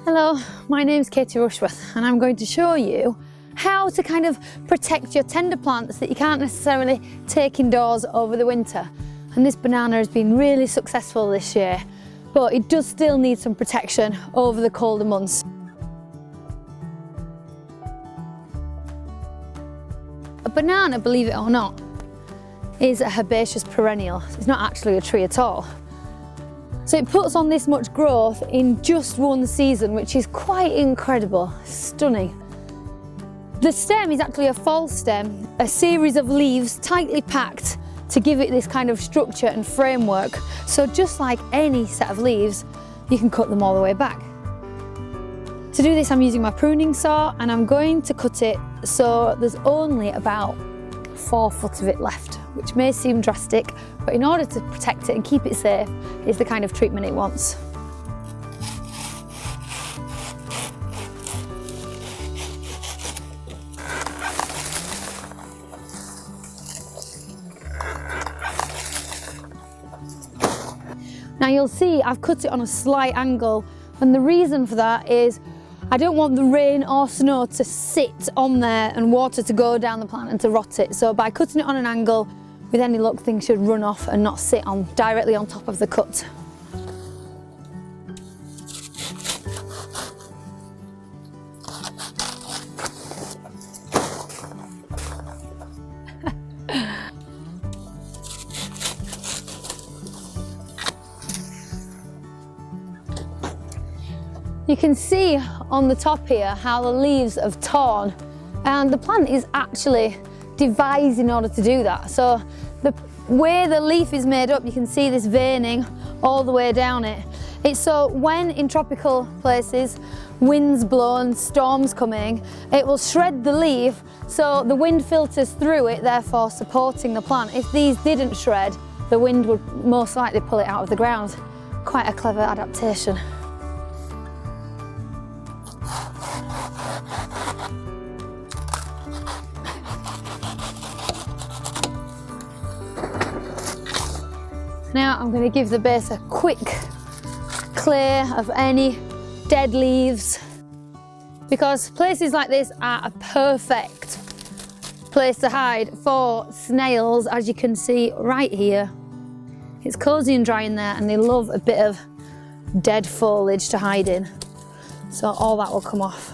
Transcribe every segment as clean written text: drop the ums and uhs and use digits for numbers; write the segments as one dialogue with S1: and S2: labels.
S1: Hello, my name's Katie Rushworth and I'm going to show you how to kind of protect your tender plants that you can't necessarily take indoors over the winter. And this banana has been really successful this year, but it does still need some protection over the colder months. A banana, believe it or not, is a herbaceous perennial. It's not actually a tree at all. So it puts on this much growth in just one season, which is quite incredible, stunning. The stem is actually a false stem, a series of leaves tightly packed to give it this kind of structure and framework. So just like any set of leaves, you can cut them all the way back. To do this, I'm using my pruning saw and I'm going to cut it so there's only about 4 foot of it left, which may seem drastic, but in order to protect it and keep it safe is the kind of treatment it wants. Now you'll see I've cut it on a slight angle, and the reason for that is I don't want the rain or snow to sit on there and water to go down the plant and to rot it. So by cutting it on an angle, with any luck, things should run off and not sit directly on top of the cut. You can see on the top here how the leaves have torn, and the plant is actually devised in order to do that. So the way the leaf is made up, you can see this veining all the way down it. It's so when in tropical places winds blow and storms coming, it will shred the leaf so the wind filters through it, therefore supporting the plant. If these didn't shred, the wind would most likely pull it out of the ground. Quite a clever adaptation. Now I'm going to give the base a quick clear of any dead leaves, because places like this are a perfect place to hide for snails, as you can see right here. It's cosy and dry in there and they love a bit of dead foliage to hide in. So all that will come off.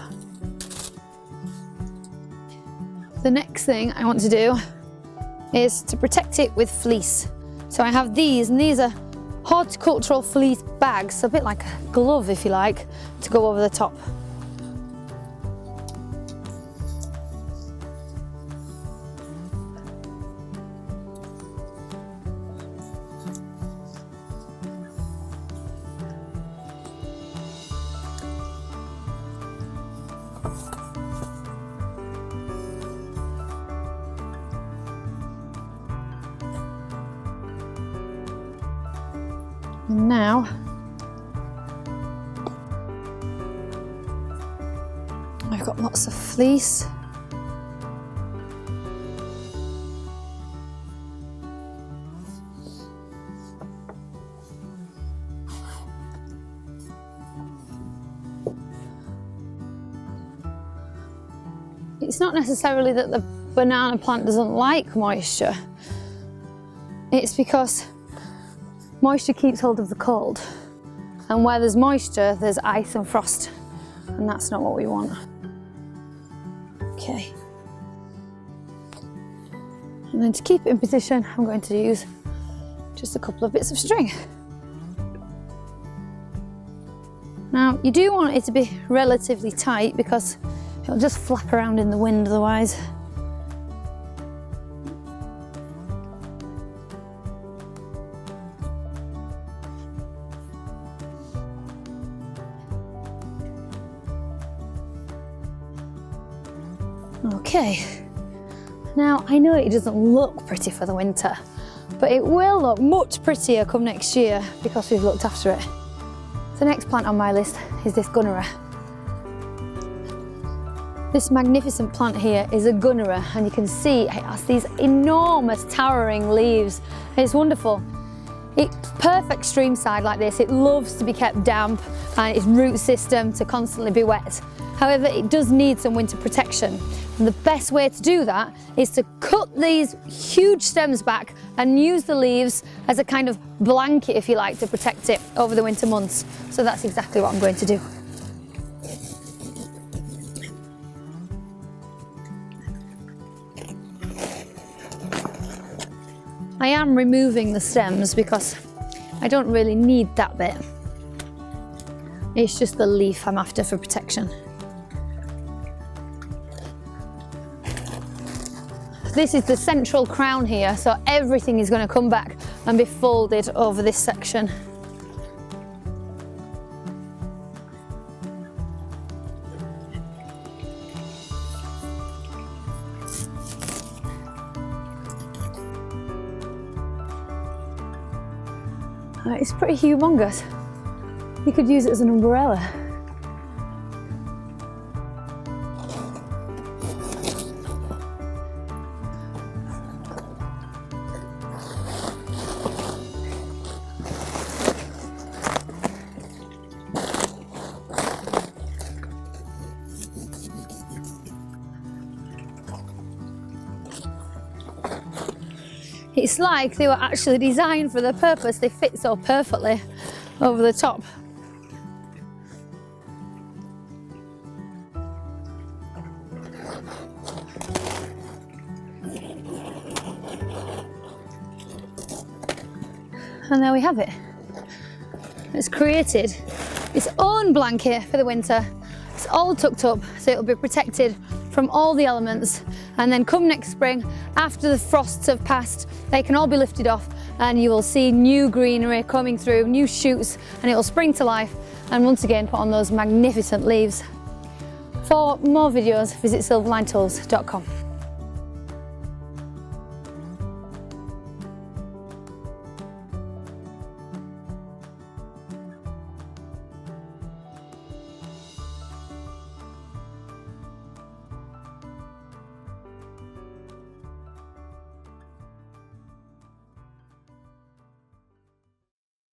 S1: The next thing I want to do is to protect it with fleece. So I have these, and these are horticultural fleece bags, so a bit like a glove if you like, to go over the top. And now I've got lots of fleece. It's not necessarily that the banana plant doesn't like moisture. It's because moisture keeps hold of the cold, and where there's moisture, there's ice and frost, and that's not what we want. Okay. And then to keep it in position, I'm going to use just a couple of bits of string. Now, you do want it to be relatively tight because it'll just flap around in the wind otherwise. Okay, now I know it doesn't look pretty for the winter, but it will look much prettier come next year because we've looked after it. The next plant on my list is this Gunnera. This magnificent plant here is a Gunnera, and you can see it has these enormous towering leaves. It's wonderful. It's perfect stream side like this. It loves to be kept damp and its root system to constantly be wet. However, it does need some winter protection. And the best way to do that is to cut these huge stems back and use the leaves as a kind of blanket, if you like, to protect it over the winter months. So that's exactly what I'm going to do. I am removing the stems because I don't really need that bit. It's just the leaf I'm after for protection. This is the central crown here, so everything is going to come back and be folded over this section. It's pretty humongous. You could use it as an umbrella. It's like they were actually designed for the purpose. They fit so perfectly over the top. And there we have it. It's created its own blanket for the winter. It's all tucked up, so it'll be protected from all the elements. And then come next spring, after the frosts have passed, they can all be lifted off and you will see new greenery coming through, new shoots, and it will spring to life and once again put on those magnificent leaves. For more videos, visit silverlinetools.com.